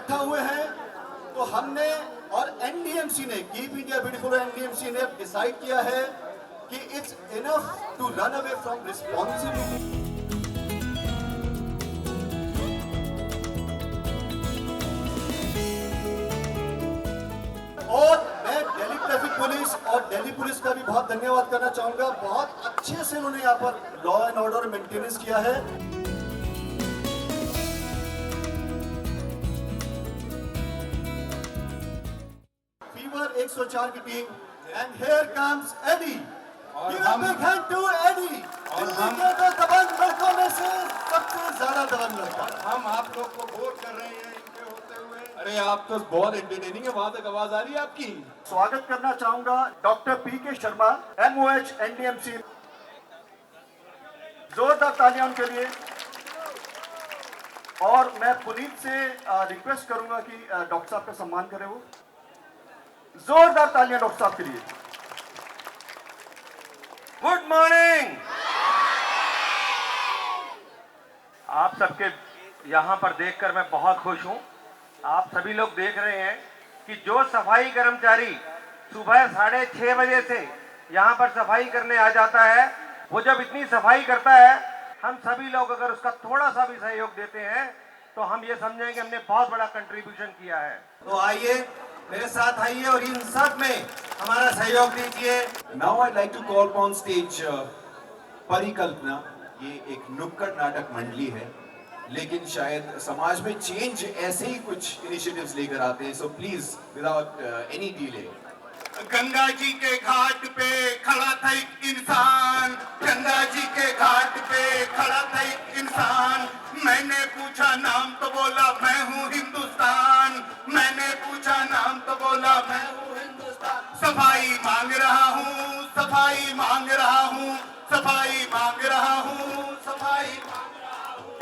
इकट्ठा हुए हैं तो हमने और एनडीएमसी ने, कीप इंडिया ब्यूटीफुल एनडीएमसी ने डिसाइड किया है कि it's enough to run away from responsibility. और मैं दिल्ली ट्रैफिक पुलिस और दिल्ली पुलिस का भी बहुत धन्यवाद करना चाहूंगा। बहुत अच्छे से उन्होंने यहाँ पर लॉ एंड ऑर्डर मेंटेनेंस किया है। फीवर 104 की team and here comes Eddie. Give a big hand to Eddie. Delhi के तो दबंग लड़कों में से सबसे ज्यादा दबंग लड़का। हम आप लोग को बोर कर रहे हैं इनके होते हुए। अरे आप तो बहुत एंटरटेनिंग है, वहां तक आवाज आ रही है आपकी। स्वागत करना चाहूंगा डॉक्टर पीके शर्मा, एमओएच एनडीएमसी। जोरदार तालियां उनके लिए। और मैं पुनीत से रिक्वेस्ट करूंगा कि डॉक्टर साहब का सम्मान करें। वो जोरदार तालियां डॉक्टर साहब के लिए। Good morning. आप सबके यहाँ पर देखकर मैं बहुत खुश हूँ। आप सभी लोग देख रहे हैं कि जो सफाई कर्मचारी सुबह 6:30 बजे से यहाँ पर सफाई करने आ जाता है, वो जब इतनी सफाई करता है, हम सभी लोग अगर उसका थोड़ा सा भी सहयोग देते हैं तो हम ये समझें कि हमने बहुत बड़ा कंट्रीब्यूशन किया है। तो आइए मेरे साथ आइए और इन सब में हमारा सहयोग दीजिए। Now I like to call on stage Parikalpana. ये एक नुक्कड़ नाटक मंडली है, लेकिन शायद समाज में चेंज ऐसे ही कुछ इनिशिएटिव्स लेकर आते हैं। So please without any delay. Ganga ji के घाट पे खड़ा था एक इंसान। गंगा जी के घाट पे खड़ा था एक इंसान। मैंने पूछा नाम तो बोला मैं हूँ हिंदुस्तान। मैंने पूछा नाम तो बोला मैं हूँ हिंदुस्तान। सफाई मांग रहा हूँ, सफाई मांग रहा हूँ, सफाई मांग रहा हूँ, सफाई मांग रहा हूँ।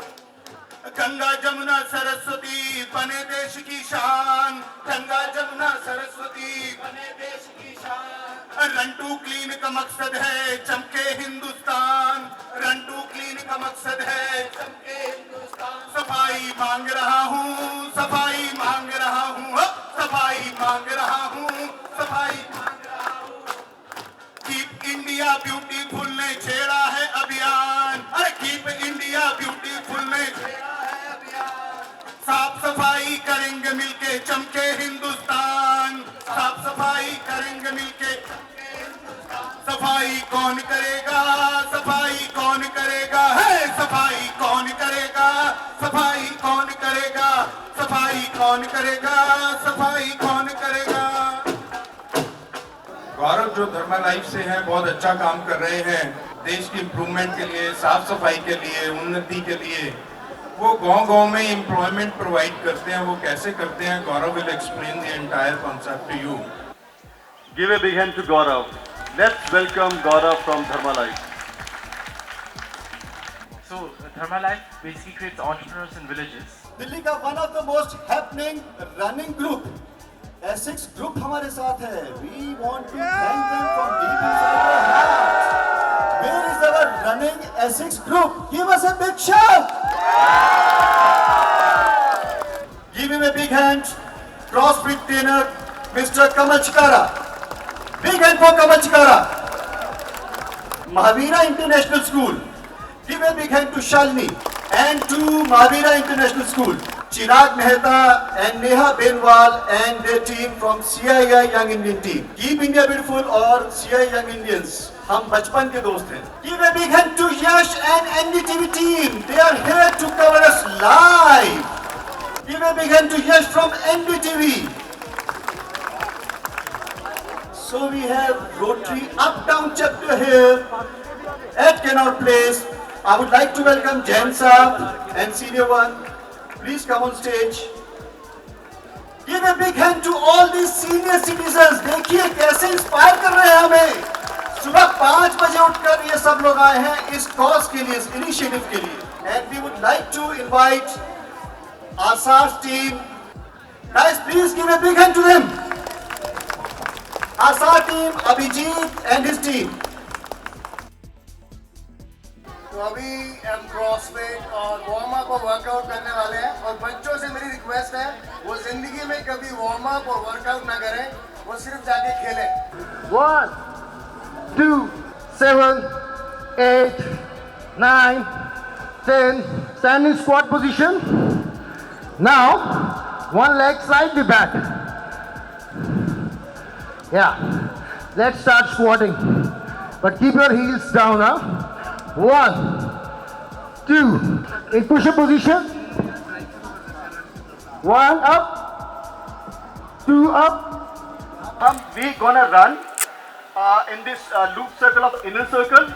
गंगा जमुना सरस्वती बने देश की शान। गंगा जमुना सरस्वती बने देश की शान। रन टू क्लीन का मकसद है चमके हिंदुस्तान। रन टू क्लीन का मकसद है चमके हिंदुस्तान। सफाई मांग रहा हूँ, सफाई मांग रहा हूँ, सफाई मांग रहा हूँ, सफाई मांग रहा हूँ। कीप इंडिया ब्यूटीफुल ने छेड़ा है अभियान। अरे कीप इंडिया ब्यूटीफुल ने छेड़ा है अभियान। साफ सफाई करेंगे मिलके चमके हिंदुस्तान। साफ सफाई करेंगे मिलके चमके हिंदुस्तान। सफाई कौन करेगा, सफाई कौन करेगा, है सफाई कौन करेगा, सफाई कौन करेगा, सफाई कौन करेगा, सफाई कौन करेगा। गौरव जो धर्मा लाइफ से हैं बहुत अच्छा काम कर रहे हैं देश की इम्प्रूवमेंट के लिए, साफ सफाई के लिए, उन्नति के लिए। वो गांव-गांव में एम्प्लॉयमेंट प्रोवाइड करते हैं। वो कैसे करते हैं, Gaurav will explain the entire concept to you. Give a big hand to Gaurav. Let's welcome Gaurav from Dharma Life. So, Dharma Life basically creates entrepreneurs in villages. Delhi का one of the most happening running group Asics group हमारे साथ है। We want to thank them from deep inside our heart. Where is our running Asics group? Give us a big shout. Give him a big hand. CrossFit trainer mister Kamal Chikara. Big hand for Kamal Chikara. Mahavira international school. Give a big hand to Shalini and to Mahavira International School. Chirag Mehta and Neha Benwal and their team from CII Young Indian team. Keep India Beautiful और CII Young Indians. हम बचपन के दोस्त हैं. Give a big hand to Yash and NDTV team. They are here to cover us live. Give a big hand to Yash from NDTV. So we have Rotary Uptown chapter here at Connaught Place. I would like to welcome Jain Saab and Senior One. Please come on stage. Give a big hand to all these senior citizens. देखिए कैसे inspire कर रहे हैं हमें। सुबह 5 बजे उठकर ये सब लोग आए हैं इस कॉज के लिए, इस इनिशिएटिव के लिए. And we would like to invite Asar's team. Guys, please give a big hand to them. Asar team, Abhijit and his team. तो अभी हम क्रॉसफिट और वार्म अप और वर्कआउट करने वाले हैं और बच्चों से मेरी रिक्वेस्ट है वो जिंदगी में कभी वार्म अप और वर्कआउट ना करें, वो सिर्फ जाके खेलें। 1, 2, 7, 8, 9, 10. Stand in squat position. Now, one leg slightly back. Yeah. Let's start squatting. But keep your heels down, huh? 1, 2. In push-up position. 1 up, 2 up. We gonna run in this loop circle of inner circle.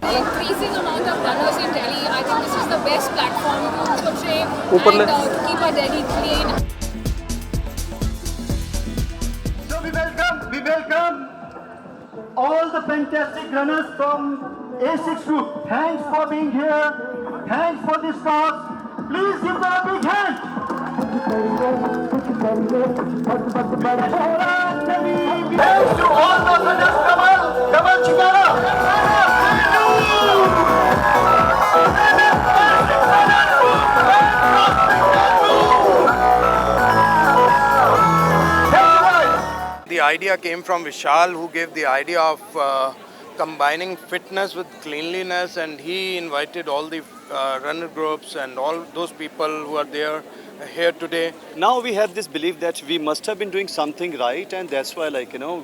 The increasing amount of runners in Delhi, I think this is the best platform to portray and to keep our Delhi clean. So we welcome all the fantastic runners from A6 group. Thanks for being here. Thanks for this cause. Please give them a big hand. Thanks to all the runners. Kamal Chikara. The idea came from Vishal, who gave the idea of combining fitness with cleanliness, and he invited all the runner groups and all those people who are there here today. Now we have this belief that we must have been doing something right, and that's why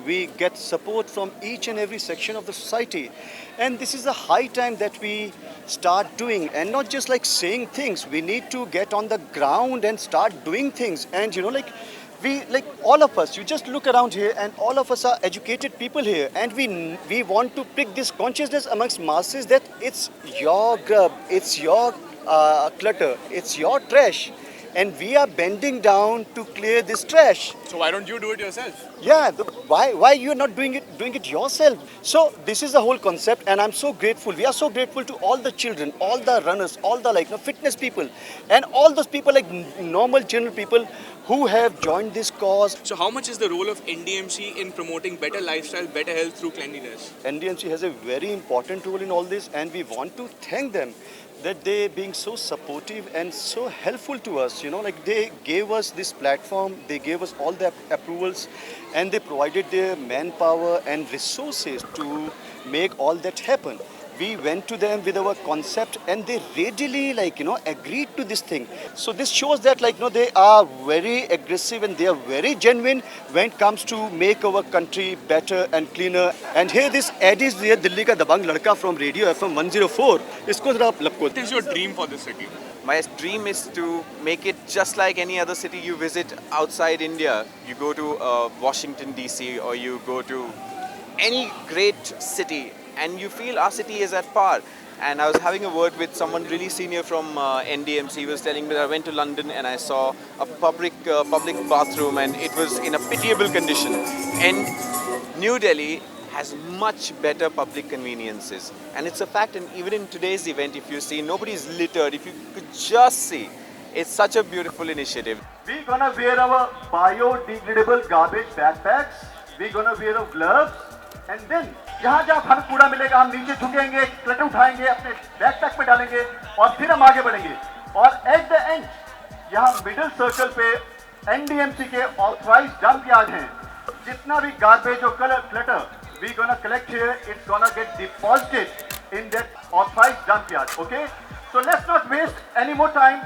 we get support from each and every section of the society, and this is a high time that we start doing, and not just saying things. We need to get on the ground and start doing things. And we, all of us, you just look around here, and all of us are educated people here, and we want to pick this consciousness amongst masses that it's your grub, it's your clutter, it's your trash, and we are bending down to clear this trash. So why don't you do it yourself? Yeah, why you are not doing it yourself? So this is the whole concept, and I'm so grateful. We are so grateful to all the children, all the runners, all the fitness people, and all those people normal general people who have joined this cause. So how much is the role of NDMC in promoting better lifestyle, better health through cleanliness? NDMC has a very important role in all this, and we want to thank them that they being so supportive and so helpful to us. They gave us this platform, they gave us all the approvals, and they provided their manpower and resources to make all that happen. We went to them with our concept, and they readily agreed to this thing. So this shows that they are very aggressive and they are very genuine when it comes to make our country better and cleaner. And here this ad is there, Delhi ka Dabang Ladka from Radio FM 104. Isko zara lapko. What is your dream for this city? My dream is to make it just like any other city you visit outside India. You go to Washington DC, or you go to any great city, and you feel our city is at par. And I was having a word with someone really senior from NDMC. He was telling me that I went to London and I saw a public bathroom, and it was in a pitiable condition. And New Delhi has much better public conveniences. And it's a fact, and even in today's event, if you see, nobody is littered. If you could just see, it's such a beautiful initiative. We're gonna wear our biodegradable garbage backpacks. We're gonna wear our gloves. And then, जहाँ जहाँ हमें कूड़ा मिलेगा, हम नीचे झुकेंगे, clutter उठाएंगे, अपने बैकपैक में डालेंगे, और फिर हम आगे बढ़ेंगे. और एट द एंड, यहाँ मिडिल सर्कल पे NDMC के ऑथराइज्ड डंप यार्ड हैं. जितना भी गार्बेज और clutter we gonna collect here, it's gonna get deposited in that authorized dump yard. Okay? So let's not waste any more time.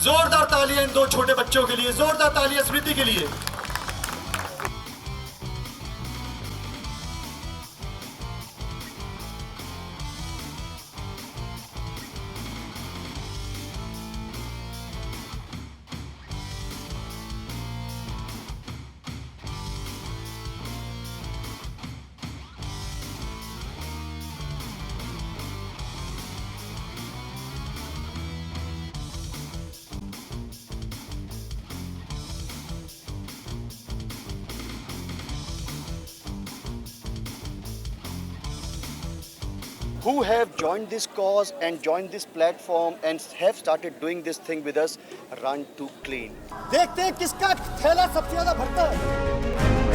जोरदार तालियां इन दो छोटे बच्चों के लिए, जोरदार तालियां स्मृति के लिए। Who have joined this cause and joined this platform and have started doing this thing with us, Run to Clean. देखते हैं किसका थैला सबसे ज्यादा भरता है।